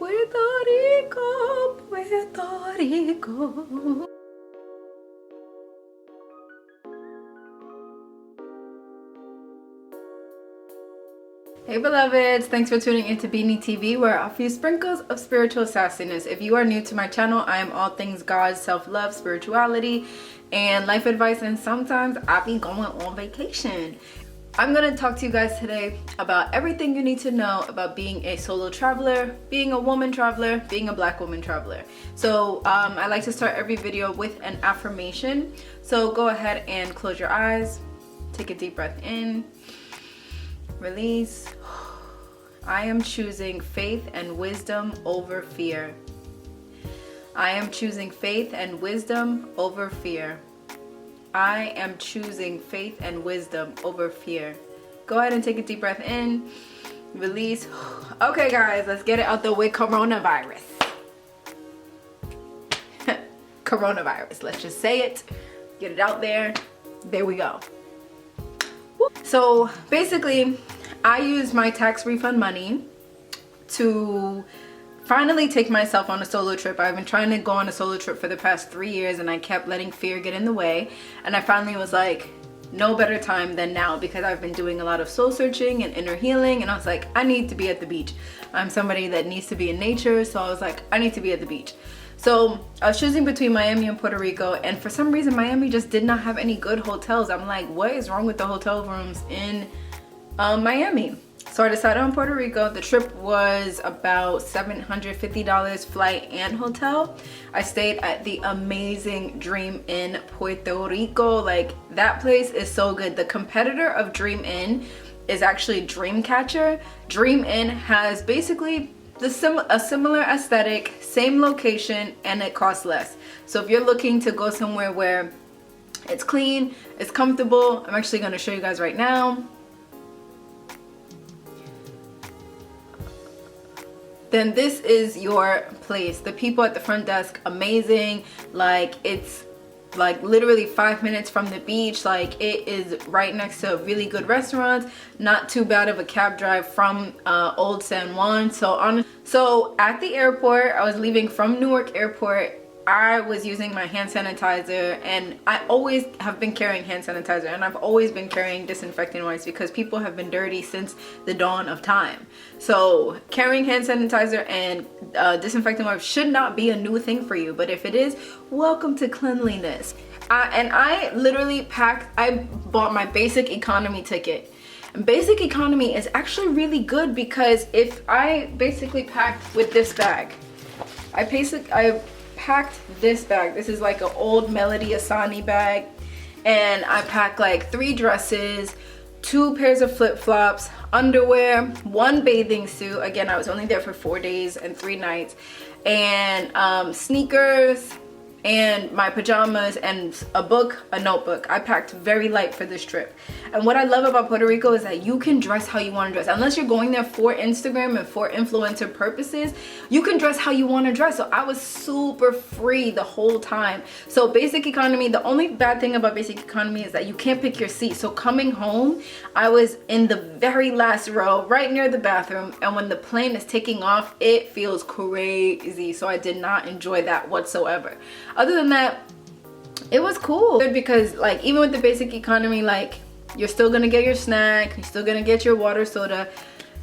Puerto Rico, Puerto Rico. Hey beloveds, thanks for tuning into BeenieTV, where I offer you sprinkles of spiritual sassiness. If you are new to my channel, I am all things God, self-love, spirituality, and life advice, and sometimes I be going on vacation. I'm going to talk to you guys today about everything you need to know about being a solo traveler, being a woman traveler, being a black woman traveler. So I like to start every video with an affirmation. So go ahead and close your eyes, take a deep breath in, release. I am choosing faith and wisdom over fear. I am choosing faith and wisdom over fear. I am choosing faith and wisdom over fear. Go ahead and take a deep breath in, release. Okay guys, let's get it out the way. Coronavirus. Coronavirus, let's just say it, get it out there. There we go. So basically, I used my tax refund money to finally take myself on a solo trip. I've been trying to go on a solo trip for the past 3 years, and I kept letting fear get in the way. And I finally was like, no better time than now, because I've been doing a lot of soul searching and inner healing, and I was like, I need to be at the beach. I'm somebody that needs to be in nature, so I was like, I need to be at the beach. So I was choosing between Miami and Puerto Rico, and for some reason Miami just did not have any good hotels. I'm like, what is wrong with the hotel rooms in Miami? So I decided on Puerto Rico. The trip was about $750 flight and hotel. I stayed at the amazing Dream Inn Puerto Rico. Like, that place is so good. The competitor of Dream Inn is actually Dreamcatcher. Dream Inn has basically a similar aesthetic, same location, and it costs less. So if you're looking to go somewhere where it's clean, it's comfortable, I'm actually going to show you guys right now. Then this is your place. The people at the front desk, amazing. Like, it's like literally 5 minutes from the beach. Like, it is right next to really good restaurants, not too bad of a cab drive from Old San Juan. So at the airport, I was leaving from Newark Airport. I was using my hand sanitizer, and I always have been carrying hand sanitizer, and I've always been carrying disinfectant wipes because people have been dirty since the dawn of time. So carrying hand sanitizer and disinfectant wipes should not be a new thing for you, but if it is, welcome to cleanliness. And I literally bought my basic economy ticket. And basic economy is actually really good, because if I basically packed with this bag, I packed this bag. This is like an old Melody Asani bag, and I packed like 3 dresses, 2 pairs of flip-flops, underwear, 1 bathing suit. Again, I was only there for 4 days and 3 nights, and sneakers, and my pajamas, and a book, a notebook. I packed very light for this trip. And what I love about Puerto Rico is that you can dress how you want to dress. Unless you're going there for Instagram and for influencer purposes, you can dress how you want to dress. So I was super free the whole time. So basic economy, the only bad thing about basic economy is that you can't pick your seat. So coming home, I was in the very last row, right near the bathroom, and when the plane is taking off, it feels crazy. So I did not enjoy that whatsoever. Other than that, it was cool, because like, even with the basic economy, like, you're still gonna get your snack, you're still gonna get your water, soda,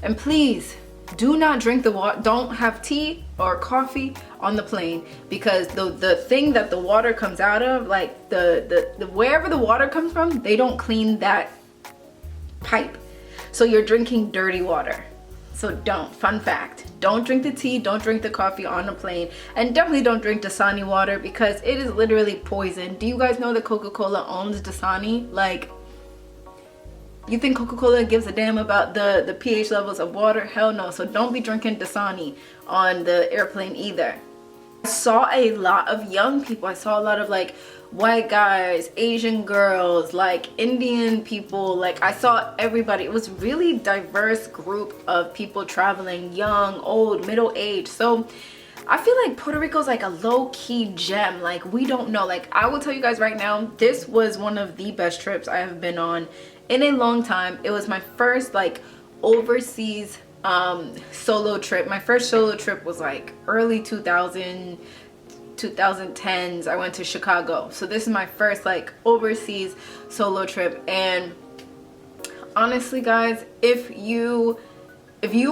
and please do not drink the water. Don't have tea or coffee on the plane, because the thing that the water comes out of, like the wherever the water comes from, they don't clean that pipe, so you're drinking dirty water. So don't. Fun fact, don't drink the tea, don't drink the coffee on a plane, and definitely don't drink Dasani water, because it is literally poison. Do you guys know that Coca-Cola owns Dasani? Like, you think Coca-Cola gives a damn about the pH levels of water? Hell no. So don't be drinking Dasani on the airplane either. I saw a lot of young people. I saw a lot of like white guys, Asian girls, like Indian people. Like, I saw everybody. It was really diverse group of people traveling, young, old, middle-aged. So I feel like Puerto Rico is like a low-key gem. Like, we don't know. Like, I will tell you guys right now, this was one of the best trips I have been on in a long time. It was my first like overseas solo trip. My first solo trip was like early 2010s. I went to Chicago. So this is my first like overseas solo trip. And honestly guys, if you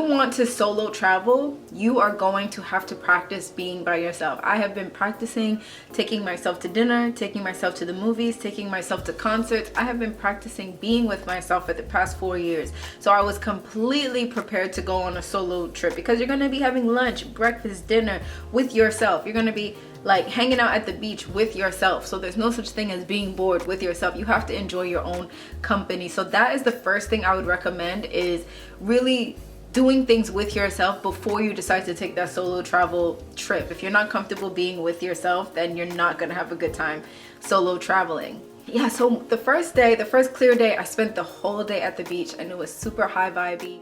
want to solo travel, you are going to have to practice being by yourself. I have been practicing taking myself to dinner, taking myself to the movies, taking myself to concerts. I have been practicing being with myself for the past 4 years. So I was completely prepared to go on a solo trip, because you're going to be having lunch, breakfast, dinner with yourself. You're going to be like hanging out at the beach with yourself. So there's no such thing as being bored with yourself. You have to enjoy your own company. So that is the first thing I would recommend, is really doing things with yourself before you decide to take that solo travel trip. If you're not comfortable being with yourself, then you're not gonna have a good time solo traveling. Yeah, so the first day, the first clear day, I spent the whole day at the beach, and it was super high vibey.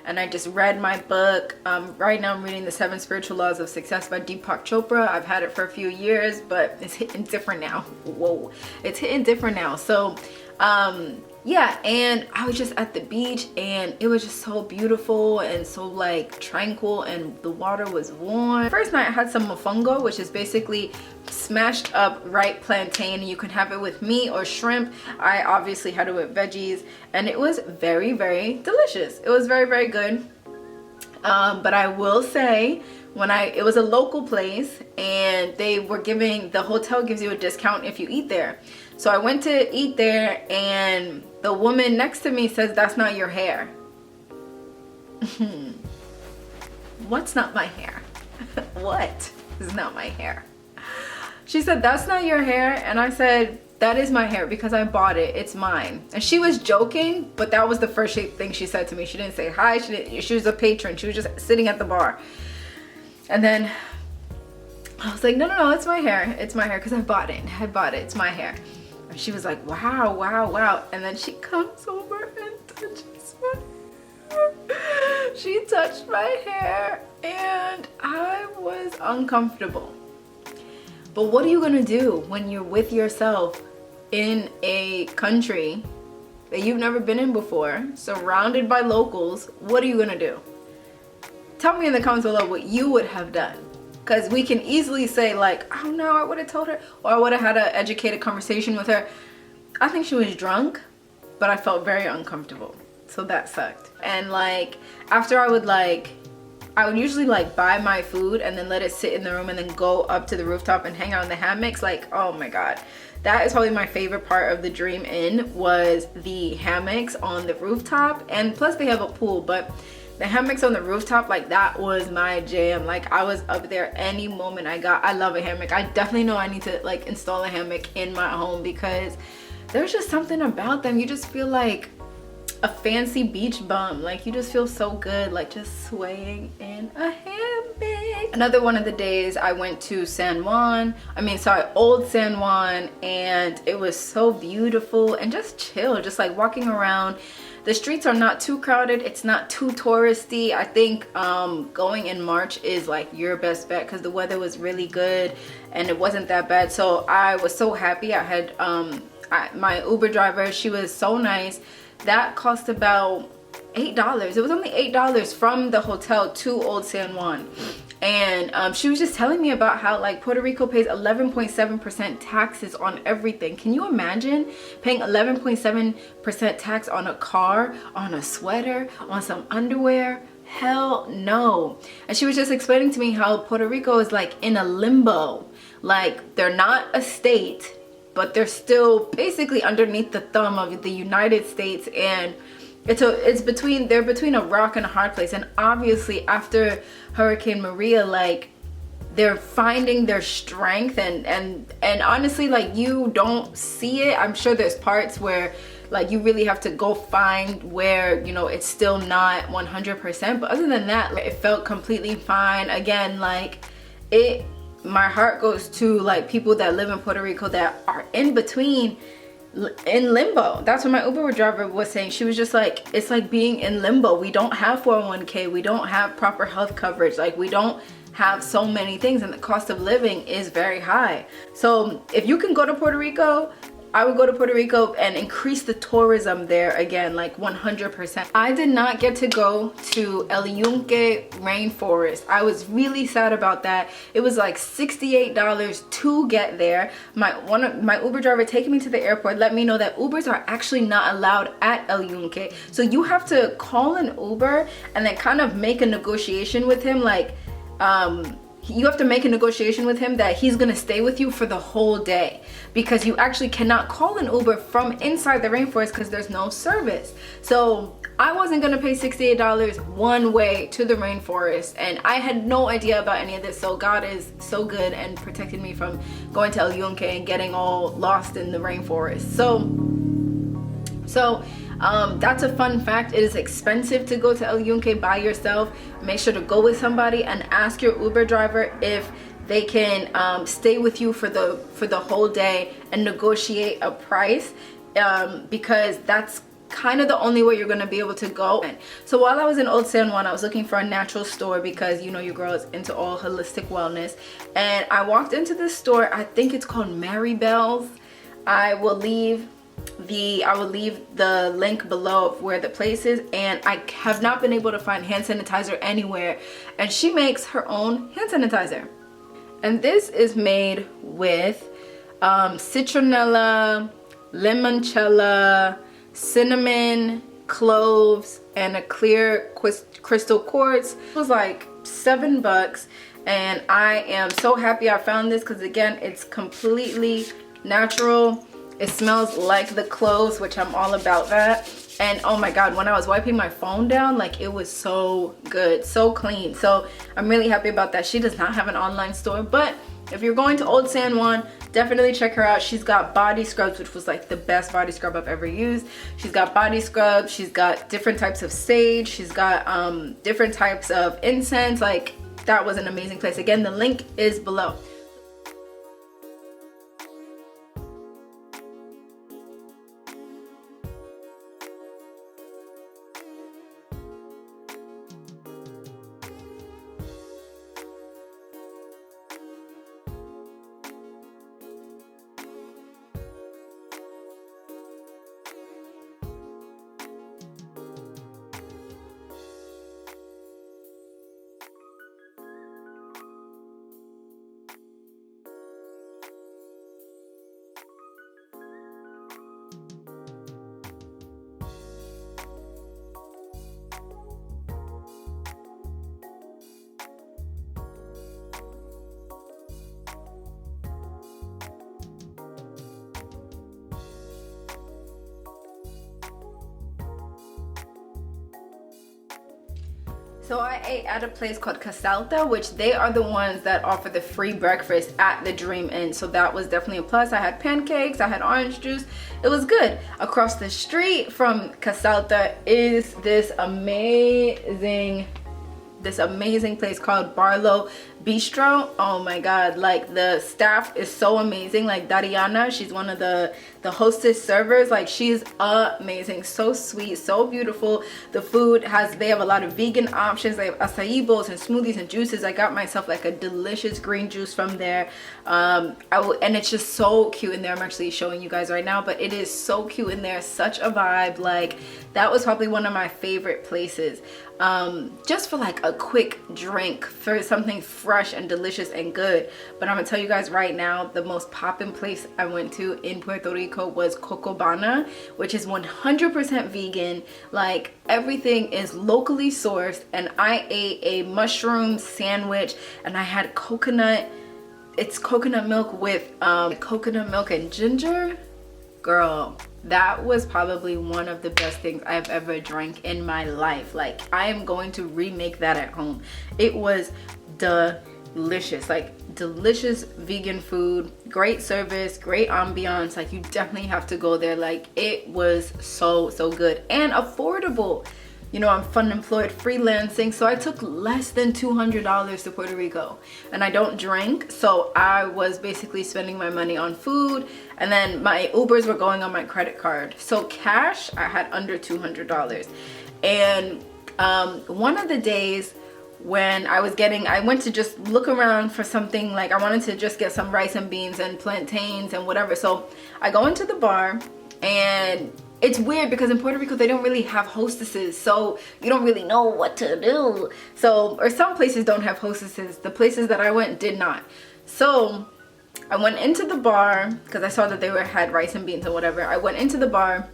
And I just read my book. Right now I'm reading The 7 Spiritual Laws of Success by Deepak Chopra. I've had it for a few years, but it's hitting different now. Whoa, it's hitting different now. So yeah, and I was just at the beach, and it was just so beautiful and so like tranquil, and the water was warm. First night I had some mofongo, which is basically smashed up ripe plantain, and you can have it with meat or shrimp. I obviously had it with veggies, and it was very, very delicious. It was very, very good. But I will say, it was a local place, and they were giving, the hotel gives you a discount if you eat there. So I went to eat there, and the woman next to me says, "That's not your hair." What's not my hair? What is not my hair? She said, "That's not your hair." And I said, "That is my hair because I bought it. It's mine." And she was joking, but that was the first thing she said to me. She didn't say hi. She was a patron. She was just sitting at the bar. And then I was like, no, it's my hair. It's my hair because I bought it. I bought it. It's my hair. And she was like, wow, wow, wow. And then she comes over and touches my hair. She touched my hair, and I was uncomfortable. But what are you gonna do when you're with yourself in a country that you've never been in before, surrounded by locals? What are you gonna do? Tell me in the comments below what you would have done. Because we can easily say like, oh no, I would have told her, or I would have had an educated conversation with her. I think she was drunk, but I felt very uncomfortable. So that sucked. And like, after I would usually like buy my food and then let it sit in the room and then go up to the rooftop and hang out in the hammocks. Like, oh my God. That is probably my favorite part of the Dream Inn, was the hammocks on the rooftop. And plus they have a pool, but the hammocks on the rooftop, like that was my jam. Like I was up there any moment I love a hammock. I definitely know I need to like install a hammock in my home, because there's just something about them. You just feel like a fancy beach bum. Like you just feel so good, like just swaying in a hammock. Another one of the days I went to Old San Juan, and it was so beautiful and just chill, just like walking around. The streets are not too crowded. It's not too touristy. I think going in March is like your best bet, because the weather was really good and it wasn't that bad. So I was so happy. I had my Uber driver, she was so nice. That cost about $8. It was only $8 from the hotel to Old San Juan. And she was just telling me about how like Puerto Rico pays 11.7% taxes on everything. Can you imagine paying 11.7% tax on a car, on a sweater, on some underwear? Hell no. And she was just explaining to me how Puerto Rico is like in a limbo. Like they're not a state, but they're still basically underneath the thumb of the United States, and they're between a rock and a hard place. And obviously after Hurricane Maria, like they're finding their strength, and honestly, like you don't see it. I'm sure there's parts where like you really have to go find where, you know, it's still not 100%, but other than that, like, it felt completely fine. Again, like my heart goes to like people that live in Puerto Rico that are in between, in limbo. That's what my Uber driver was saying. She was just like, it's like being in limbo. We don't have 401k, we don't have proper health coverage, like we don't have so many things, and the cost of living is very high. So if you can go to Puerto Rico, I would go to Puerto Rico and increase the tourism there again, like 100%. I did not get to go to El Yunque rainforest. I was really sad about that. It was like $68 to get there. My Uber driver taking me to the airport let me know that Ubers are actually not allowed at El Yunque. So you have to call an Uber and then kind of make a negotiation with him, like you have to make a negotiation with him that he's gonna stay with you for the whole day, because you actually cannot call an Uber from inside the rainforest because there's no service. So I wasn't gonna pay $68 one way to the rainforest, and I had no idea about any of this. So God is so good and protected me from going to El Yunque and getting all lost in the rainforest. So that's a fun fact. It is expensive to go to El Yunque by yourself. Make sure to go with somebody and ask your Uber driver if they can stay with you for the whole day and negotiate a price, because that's kind of the only way you're going to be able to go. So while I was in Old San Juan, I was looking for a natural store because, you know, your girl is into all holistic wellness, and I walked into this store. I think it's called Maribel's. I will leave the link below of where the place is, and I have not been able to find hand sanitizer anywhere, and she makes her own hand sanitizer, and this is made with citronella, limoncello, cinnamon, cloves, and a clear crystal quartz. It was like $7, and I am so happy I found this because, again, it's completely natural. It smells like the cloves, which I'm all about that. And oh my God, when I was wiping my phone down, like it was so good, so clean. So I'm really happy about that. She does not have an online store, but if you're going to Old San Juan, definitely check her out. She's got body scrubs, which was like the best body scrub I've ever used. She's got body scrubs. She's got different types of sage. She's got different types of incense. Like that was an amazing place. Again, the link is below. So I ate at a place called CASHAPP, which they are the ones that offer the free breakfast at the Dream Inn. So that was definitely a plus. I had pancakes, I had orange juice. It was good. Across the street from CASHAPP is this amazing place called Barlow bistro. Oh my god, like the staff is so amazing. Like Dariana, she's one of the hostess servers. Like she's amazing, so sweet, so beautiful. The food they have a lot of vegan options. They have acai bowls and smoothies and juices. I got myself like a delicious green juice from there. And it's just so cute in there. I'm actually showing you guys right now, but it is so cute in there, such a vibe. Like that was probably one of my favorite places, just for like a quick drink, for something fresh and delicious and good. But I'm gonna tell you guys right now, the most poppin' place I went to in Puerto Rico was Cocobana, which is 100% vegan. Like everything is locally sourced, and I ate a mushroom sandwich, and I had coconut, it's coconut milk with coconut milk and ginger. Girl, that was probably one of the best things I've ever drank in my life. Like I am going to remake that at home. It was delicious, like delicious vegan food, great service, great ambiance. Like you definitely have to go there. Like it was so good and affordable. You know, I'm unemployed freelancing, so I took less than $200 to Puerto Rico, and I don't drink, so I was basically spending my money on food, and then my Ubers were going on my credit card. So cash, I had under $200. And one of the days when I went to just look around for something, like I wanted to just get some rice and beans and plantains and whatever. So I go into the bar, and it's weird because in Puerto Rico they don't really have hostesses, so you don't really know what to do. So, or some places don't have hostesses. The places that I went did not. So I went into the bar because I saw that they had rice and beans or whatever. I went into the bar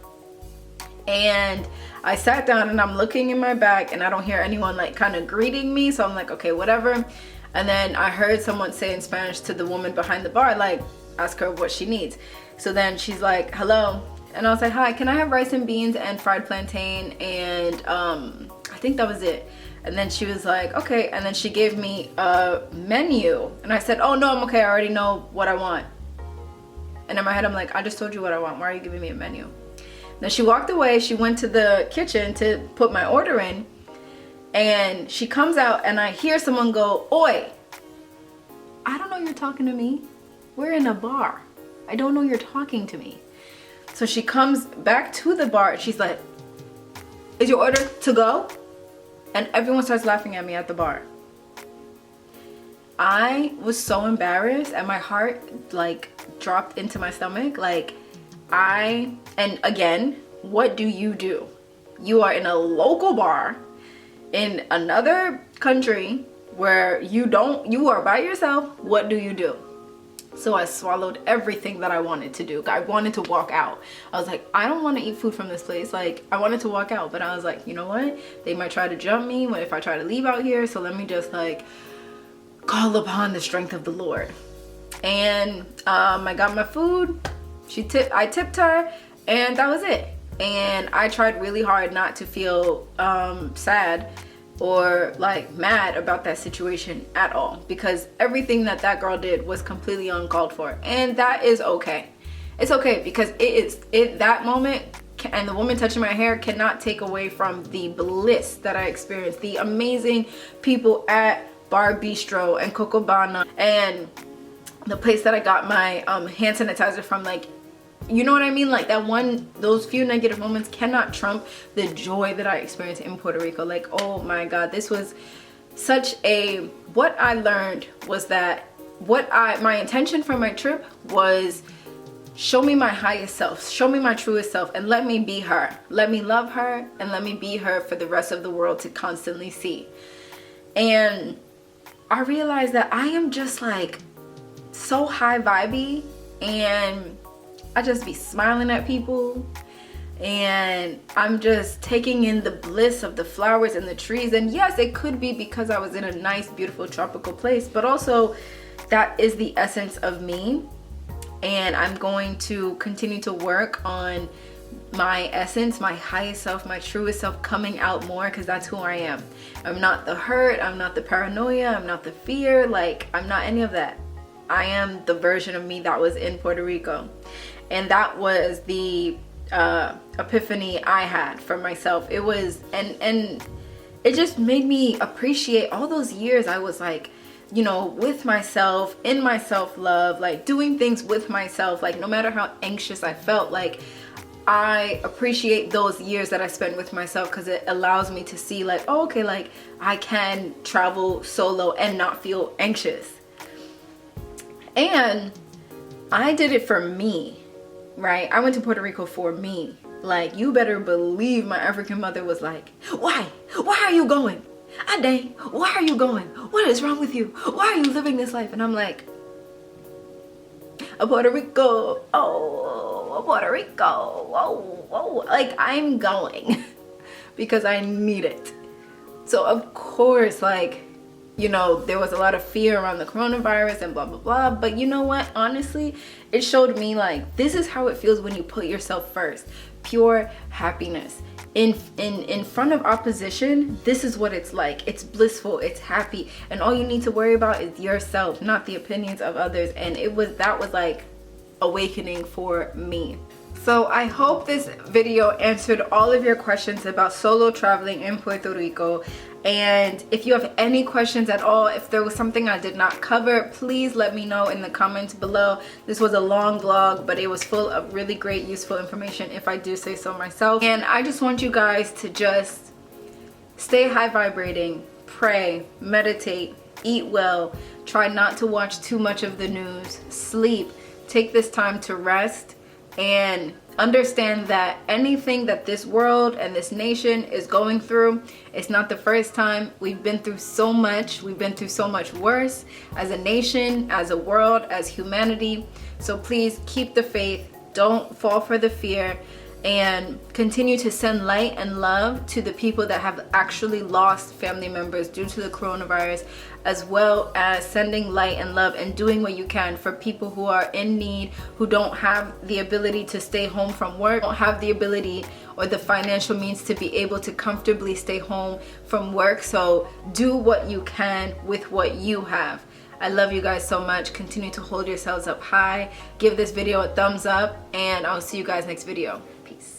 and I sat down, and I'm looking in my bag, and I don't hear anyone like kind of greeting me. So I'm like, okay, whatever. And then I heard someone say in Spanish to the woman behind the bar, like ask her what she needs. So then she's like, hello. And I was like, hi, can I have rice and beans and fried plantain? And I think that was it. And then she was like, okay. And then she gave me a menu. And I said, oh no, I'm okay. I already know what I want. And in my head, I'm like, I just told you what I want. Why are you giving me a menu? Then she walked away. She went to the kitchen to put my order in. And she comes out, and I hear someone go, oi, I don't know you're talking to me. We're in a bar. I don't know you're talking to me. So she comes back to the bar, and she's like, is your order to go? And everyone starts laughing at me at the bar. I was so embarrassed, and my heart like dropped into my stomach. Like and again, what do? You are in a local bar in another country where you are by yourself. What do? So I swallowed everything that I wanted to do. I wanted to walk out. I was like, I don't want to eat food from this place. Like I wanted to walk out, but I was like, you know what? They might try to jump me if I try to leave out here. So let me just like call upon the strength of the Lord. And I got my food. I tipped her, and that was it. And I tried really hard not to feel sad or like mad about that situation at all, because everything that girl did was completely uncalled for, and that is okay. It's okay, because that moment and the woman touching my hair cannot take away from the bliss that I experienced, the amazing people at Bar Bistro and Cocobana, and the place that I got my hand sanitizer from. Like, you know what I mean? Like those few negative moments cannot trump the joy that I experienced in Puerto Rico. Like, oh my God, this was what I learned was that my intention for my trip was show me my highest self, show me my truest self, and let me be her. Let me love her, and let me be her for the rest of the world to constantly see. And I realized that I am just like so high vibey, and I just be smiling at people, and I'm just taking in the bliss of the flowers and the trees. And yes, it could be because I was in a nice, beautiful, tropical place, but also that is the essence of me. And I'm going to continue to work on my essence, my highest self, my truest self coming out more, because that's who I am. I'm not the hurt, I'm not the paranoia, I'm not the fear, like I'm not any of that. I am the version of me that was in Puerto Rico. And that was the epiphany I had for myself. It was, and it just made me appreciate all those years I was like you know, with myself, in my self-love, like doing things with myself, like no matter how anxious I felt, like I appreciate those years that I spent with myself, because it allows me to see like, oh, okay, like I can travel solo and not feel anxious. And I did it for me, right? I went to Puerto Rico for me. Like, you better believe my African mother was like, why are you going? Ade, why are you going? What is wrong with you? Why are you living this life? And I'm like, Puerto Rico, oh, Puerto Rico, oh, like I'm going because I need it. So of course, like, you know, there was a lot of fear around the coronavirus and blah, blah, blah. But you know what? Honestly, it showed me like, this is how it feels when you put yourself first. Pure happiness. In front of opposition, this is what it's like. It's blissful, it's happy, and all you need to worry about is yourself, not the opinions of others. And that was like awakening for me. So I hope this video answered all of your questions about solo traveling in Puerto Rico. And if you have any questions at all, if there was something I did not cover, please let me know in the comments below. This was a long vlog, but it was full of really great, useful information, if I do say so myself. And I just want you guys to just stay high vibrating, pray, meditate, eat well, try not to watch too much of the news, sleep, take this time to rest, and understand that anything that this world and this nation is going through, it's not the first time. We've been through so much. We've been through so much worse as a nation, as a world, as humanity. So please keep the faith. Don't fall for the fear, and continue to send light and love to the people that have actually lost family members due to the coronavirus, as well as sending light and love and doing what you can for people who are in need, who don't have the ability to stay home from work, don't have the ability or the financial means to be able to comfortably stay home from work. So do what you can with what you have. I love you guys so much. Continue to hold yourselves up high. Give this video a thumbs up, and I'll see you guys next video. Peace.